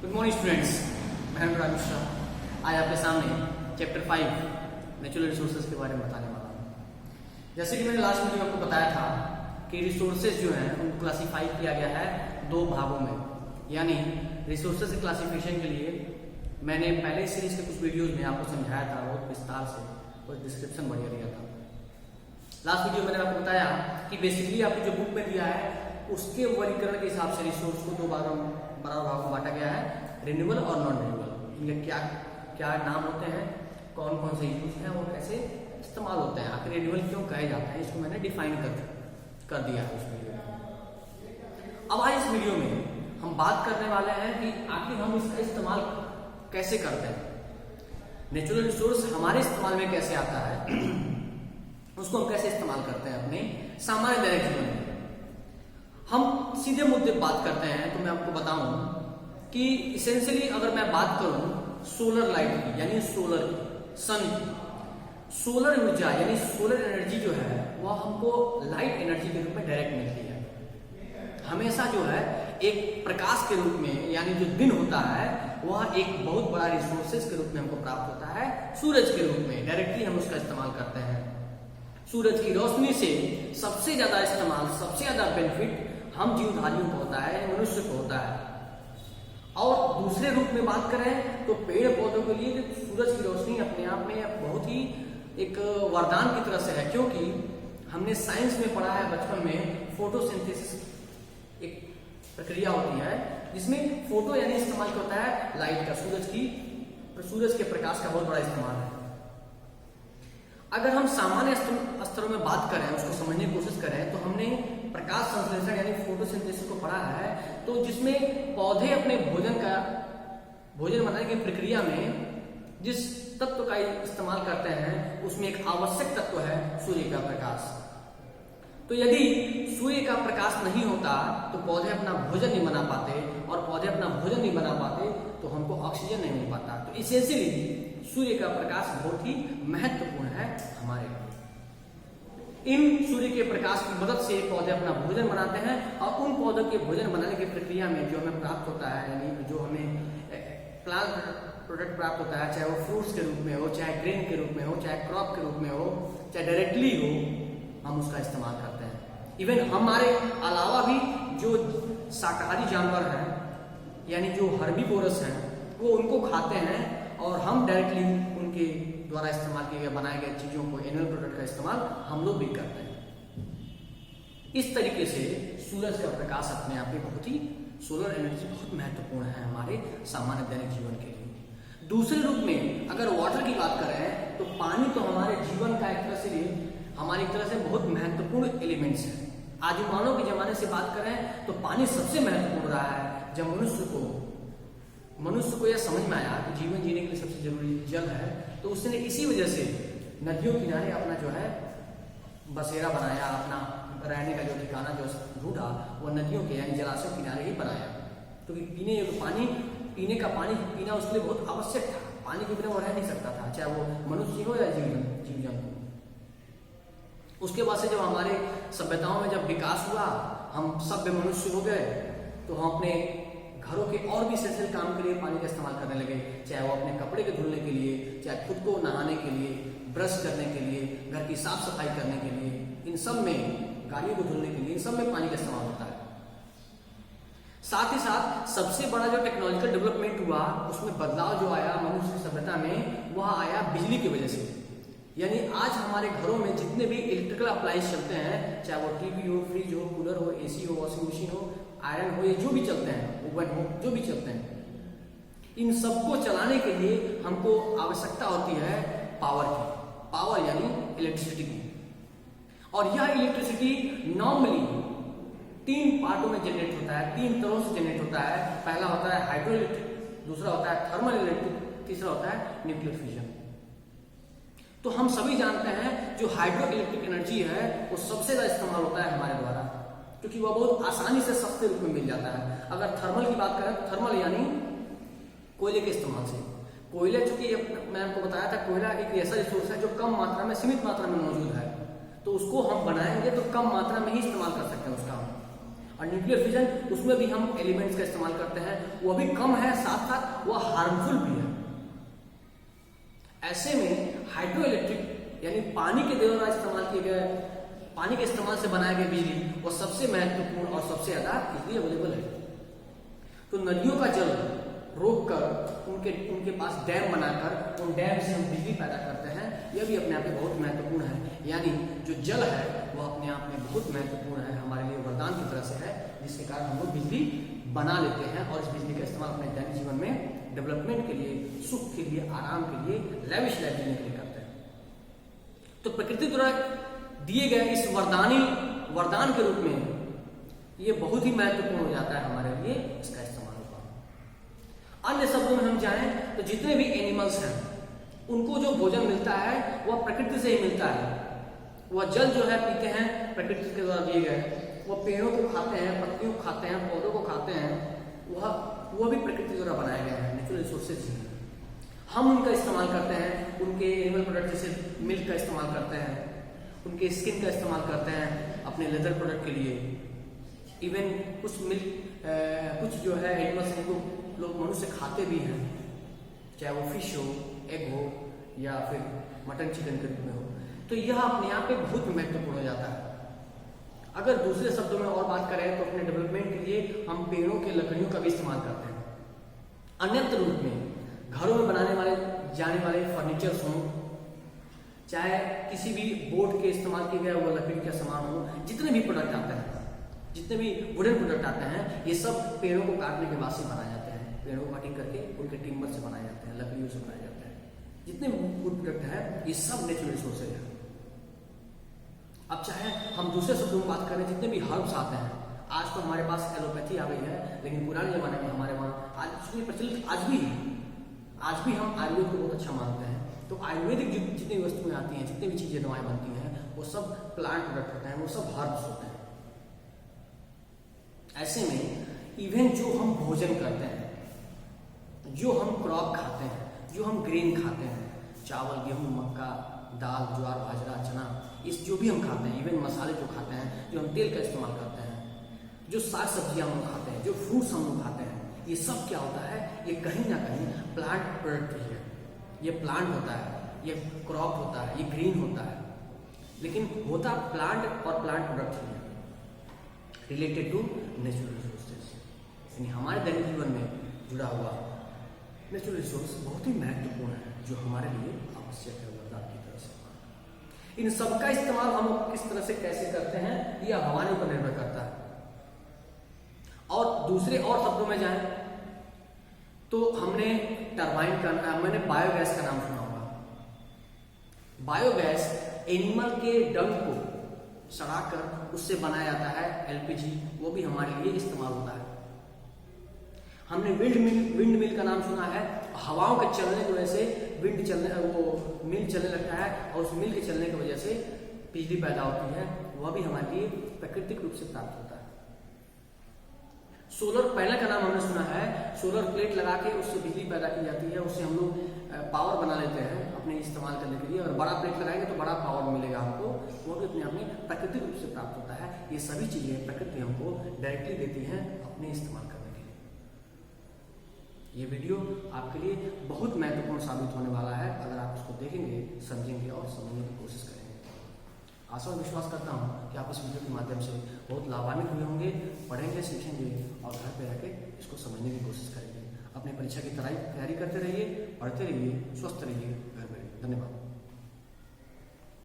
Good morning students, मैं अनुराग मिश्रा आज आपके सामने चैप्टर 5 नेचुरल रिसोर्सेज के बारे में बताने वाला हूँ। जैसे कि मैंने लास्ट वीडियो में आपको बताया था कि रिसोर्सेज जो हैं उनको क्लासीफाई किया गया है दो भागों में, यानी रिसोर्सेज के क्लासिफिकेशन के लिए मैंने पहले सीरीज के कुछ वीडियोज में आपको समझाया था बहुत विस्तार से और डिस्क्रिप्शन बढ़िया दिया था। लास्ट वीडियो में मैंने आपको बताया कि बेसिकली आपको जो बुक में दिया है उसके वर्गीकरण के हिसाब से रिसोर्स को दो बराबर भागों में बांटा गया है, रिन्यूएबल और नॉन रिन्यूएबल। इनके क्या क्या नाम होते हैं, कौन कौन से यूज हैं और कैसे इस्तेमाल होते हैं, आखिर रिन्यूएबल क्यों कहे जाते हैं, इसको मैंने डिफाइन कर दिया है उस वीडियो में। अब आज इस वीडियो में हम बात करने वाले हैं कि आखिर हम इसका इस्तेमाल कैसे करते हैं, नेचुरल रिसोर्स हमारे इस्तेमाल में कैसे आता है, उसको हम कैसे इस्तेमाल करते हैं अपने सामान्य दैनिक जीवन में। हम सीधे मुद्दे बात करते हैं तो मैं आपको बताऊं कि इसेंशियली अगर मैं बात करूं सोलर लाइट की, यानी सोलर की, सन की, सोलर ऊर्जा यानी सोलर एनर्जी जो है वह हमको लाइट एनर्जी के रूप में डायरेक्ट मिलती है। हमेशा जो है एक प्रकाश के रूप में, यानी जो दिन होता है वह एक बहुत बड़ा रिसोर्सेज के रूप में हमको प्राप्त होता है, सूरज के रूप में डायरेक्टली हम उसका इस्तेमाल करते हैं। सूरज की रोशनी से सबसे ज्यादा इस्तेमाल, सबसे ज्यादा बेनिफिट हम जीवधारियों को होता है, मनुष्य को होता है। और दूसरे रूप में बात करें तो पेड़ पौधों के लिए सूरज की रोशनी अपने आप में बहुत ही एक वरदान की तरह से है, क्योंकि हमने साइंस में पढ़ा है बचपन में फोटोसिंथेसिस एक प्रक्रिया होती है जिसमें फोटो यानी इस्तेमाल होता है लाइट का, सूरज के प्रकाश का बहुत बड़ा इस्तेमाल है। अगर हम सामान्य स्तरों में बात करें, उसको समझने की कोशिश करें तो हमने प्रकाश संश्लेषण यानी फोटोसिंथेसिस को पढ़ा है, तो जिसमें पौधे अपने भोजन बनाने की प्रक्रिया में जिस तत्व का इस्तेमाल करते हैं उसमें एक आवश्यक तत्व है सूर्य का प्रकाश। तो यदि सूर्य का प्रकाश नहीं होता तो पौधे अपना भोजन नहीं बना पाते, और पौधे अपना भोजन नहीं बना पाते तो हमको ऑक्सीजन नहीं मिल पाता। तो इसेंशियली सूर्य का प्रकाश बहुत ही महत्वपूर्ण है हमारे लिए। इन सूर्य के प्रकाश की मदद से पौधे अपना भोजन बनाते हैं, और उन पौधों के भोजन बनाने की प्रक्रिया में जो हमें प्राप्त होता है, यानी जो हमें प्लांट प्रोडक्ट प्राप्त होता है, चाहे वो फ्रूट्स के रूप में हो, चाहे ग्रेन के रूप में हो, चाहे क्रॉप के रूप में हो, चाहे डायरेक्टली हो, हम उसका इस्तेमाल करते हैं। इवन हमारे अलावा भी जो शाकाहारी जानवर हैं, यानी जो हर्बीवोरस हैं, वो उनको खाते हैं, और हम डायरेक्टली उनके द्वारा इस्तेमाल किए गए बनाए गए चीजों को, एनिमल प्रोडक्ट का इस्तेमाल हम लोग भी करते हैं। इस तरीके से सूरज का प्रकाश अपने आप में बहुत ही, सोलर एनर्जी बहुत महत्वपूर्ण है हमारे सामान्य दैनिक जीवन के लिए। दूसरे रूप में अगर वाटर की बात करें तो पानी तो हमारे जीवन का एक तरह से, हमारी तरह से बहुत महत्वपूर्ण एलिमेंट्स है। आदिमानव के जमाने से बात करें तो पानी सबसे महत्वपूर्ण रहा है। जब मनुष्य को यह समझ में आया कि जीवन जीने के लिए सबसे जरूरी जल है, तो उसने इसी वजह से नदियों किनारे अपना जो है बसेरा बनाया, अपना रहने का जो ठिकाना जो ढूंढा वो नदियों के यानी जलाशयों किनारे ही बनाया, क्योंकि पीने का पानी पीना उसके लिए बहुत आवश्यक था। पानी के बिना वो रह नहीं सकता था, चाहे वो मनुष्य हो या जीव जंतु। उसके बाद से जब हमारे सभ्यताओं में जब विकास हुआ, हम सभ्य मनुष्य हो गए, तो हम अपने घरों के और भी एसेंशियल काम के लिए पानी का इस्तेमाल करने लगे, चाहे वो अपने कपड़े के धुलने के लिए, चाहे खुद को नहाने के लिए, ब्रश करने के लिए, घर की साफ सफाई करने के लिए, इन सब में, गाड़ियों को धुलने के लिए, इन सब में पानी का इस्तेमाल होता है। साथ ही साथ सबसे बड़ा जो टेक्नोलॉजिकल डेवलपमेंट हुआ, उसमें बदलाव जो आया मनुष्य की सभ्यता में, वह आया बिजली की वजह से। यानी आज हमारे घरों में जितने भी इलेक्ट्रिकल अप्लायंस चलते हैं, चाहे वो टीवी हो, फ्रिज हो, कूलर हो, एसी हो, वॉशिंग मशीन हो, आयरन हो, ये जो भी चलते हैं, ओवन हो, जो भी चलते हैं, इन सबको चलाने के लिए हमको आवश्यकता होती है पावर यानी इलेक्ट्रिसिटी की। और यह इलेक्ट्रिसिटी नॉर्मली 3 पार्टों में जनरेट होता है, 3 तरह से जनरेट होता है। पहला होता है हाइड्रो इलेक्ट्रिक, दूसरा होता है थर्मल इलेक्ट्रिक, तीसरा होता है न्यूक्लियर फ्यूजन। तो हम सभी जानते हैं जो हाइड्रो इलेक्ट्रिक एनर्जी है वो सबसे ज्यादा इस्तेमाल होता है हमारे द्वारा, क्योंकि वह बहुत आसानी से सस्ते रूप में मिल जाता है। अगर थर्मल की बात करें तो थर्मल यानी कोयले के इस्तेमाल से, कोयला चूंकि मैं आपको बताया था कोयला एक ऐसा रिसोर्स है जो कम मात्रा में, सीमित मात्रा में मौजूद है, तो उसको हम बनाएंगे तो कम मात्रा में ही इस्तेमाल कर सकते हैं उसका। और न्यूक्लियर फिजन उसमें भी हम एलिमेंट्स का इस्तेमाल करते हैं, वो भी कम है, साथ साथ वो हार्मफुल भी है। ऐसे में हाइड्रो इलेक्ट्रिक यानी पानी के द्वारा इस्तेमाल किए गए, पानी के इस्तेमाल से बनाई गई बिजली वो सबसे महत्वपूर्ण और सबसे ज्यादा बिजली अवेलेबल है। तो नदियों का जल रोक कर उनके पास डैम बनाकर उन डैम से हम बिजली पैदा करते हैं, यह भी अपने आप में बहुत महत्वपूर्ण है। यानी जो जल है वो अपने आप में बहुत महत्वपूर्ण है, हमारे लिए वरदान की तरह से है, जिसके कारण हम लोग बिजली बना लेते हैं और इस बिजली का इस्तेमाल अपने दैनिक जीवन में डेवलपमेंट के लिए, सुख के लिए, आराम के लिए, लैविश लाइफ जीने के लिए करते हैं। तो प्रकृति द्वारा दिए गए इस वरदान के रूप में ये बहुत ही महत्वपूर्ण हो जाता है हमारे लिए इसका इस्तेमाल होगा। अन्य शब्दों में हम जाएं तो जितने भी एनिमल्स हैं उनको जो भोजन मिलता है वह प्रकृति से ही मिलता है। वह जल जो है पीते हैं प्रकृति के द्वारा दिए गए, वह पेड़ों को खाते हैं, पत्तियों को खाते हैं, पौधों को खाते हैं, वह भी प्रकृति द्वारा बनाए गए हैं, नेचुरल रिसोर्सेज हैं। हम उनका इस्तेमाल करते हैं, उनके एनिमल प्रोडक्ट जैसे मिल्क का इस्तेमाल करते हैं, उनके स्किन का इस्तेमाल करते हैं अपने लेदर प्रोडक्ट के लिए। इवन कुछ जो है एनिमल्स इनको लोग मनुष्य खाते भी हैं, चाहे वो फिश हो, एग हो या फिर मटन चिकन के रूप में हो। तो यह अपने आप में बहुत महत्वपूर्ण हो जाता है। अगर दूसरे शब्दों में और बात करें तो अपने डेवलपमेंट के लिए हम पेड़ों के लकड़ियों का भी इस्तेमाल करते हैं। अन्यत्र रूप में घरों में बनाने जाने वाले फर्नीचर्स हों, चाहे किसी भी बोर्ड के इस्तेमाल किए गए वो लकड़ी का सामान हो, जितने भी प्रोडक्ट आते हैं, जितने भी वुडन प्रोडक्ट आते हैं, ये सब पेड़ों को काटने के बाद से बनाए जाते हैं। पेड़ों को कटिंग करके उनके टिम्बर से बनाए जाते हैं, लकड़ियों से बनाए जाते हैं। जितने वुड प्रोडक्ट है ये सब नेचुरल रिसोर्सेज है। अब चाहे हम दूसरे शब्दों में बात करें, जितने भी हर्ब्स आते हैं, आज तो हमारे पास एलोपैथी आ गई है, लेकिन पुराने जमाने में हमारे वहाँ आज प्रचलित आज भी हम आयुर्वेद को बहुत अच्छा मानते हैं। तो आयुर्वेदिक जितनी वस्तुएं आती हैं, जितनी भी चीजें दवाएं बनती हैं, वो सब प्लांट प्रोडक्ट होते हैं, वो सब हर्ब्स होते हैं। ऐसे में इवन जो हम भोजन करते हैं, जो हम क्रॉप खाते हैं, जो हम ग्रेन खाते हैं, चावल, गेहूं, मक्का, दाल, ज्वार, बाजरा, चना, इस जो भी हम खाते हैं, इवन मसाले जो खाते हैं, जो हम तेल का इस्तेमाल करते हैं, जो साग सब्जियां हम खाते हैं, जो फ्रूट्स हम लोग खाते हैं, ये सब क्या होता है, ये कहीं ना कहीं प्लांट प्रोडक्ट ही है। ये प्लांट होता है, ये क्रॉप होता है, ये ग्रीन होता है, लेकिन होता प्लांट और प्लांट प्रोडक्ट ही है, रिलेटेड टू नेचुरल रिसोर्सेज। यानी हमारे दैनिक जीवन में जुड़ा हुआ नेचुरल रिसोर्स बहुत ही महत्वपूर्ण है, जो हमारे लिए आवश्यक है वरदान की तरह से। इन सबका इस्तेमाल हम किस तरह से कैसे करते हैं, यह हमारे ऊपर निर्भर करता है। और दूसरे और शब्दों में जाएं तो हमने टरबाइन का, मैंने बायोगैस का नाम सुना होगा। बायोगैस एनिमल के डंग को सड़ाकर उससे बनाया जाता है एलपीजी, वो भी हमारे लिए इस्तेमाल होता है। हमने विंड मिल का नाम सुना है। हवाओं के चलने की वजह से वो मिल चलने लगता है और उस मिल के चलने की वजह से बिजली पैदा होती है, वह भी हमारे लिए प्राकृतिक रूप से प्राप्त होता है। सोलर पैनल का नाम हमने सुना है। सोलर प्लेट लगा के उससे बिजली पैदा की जाती है, उससे हम लोग पावर बना लेते हैं अपने इस्तेमाल करने के लिए। और बड़ा प्लेट लगाएंगे तो बड़ा पावर मिलेगा हमको, वो भी अपने आप में प्राकृतिक रूप से प्राप्त होता है। ये सभी चीजें प्रकृति हमको डायरेक्टली देती है अपने इस्तेमाल करने के लिए। ये वीडियो आपके लिए बहुत महत्वपूर्ण साबित होने वाला है अगर आप इसको देखेंगे, समझेंगे और समझने की कोशिश करेंगे। आशा और विश्वास करता हूँ कि आप इस वीडियो के माध्यम से बहुत लाभान्वित हुए होंगे, पढ़ेंगे, सीखेंगे और घर पे आके इसको समझने की कोशिश करेंगे। अपनी परीक्षा की तैयारी करते रहिए, पढ़ते रहिए, स्वस्थ रहिए, घर में रहिए। धन्यवाद।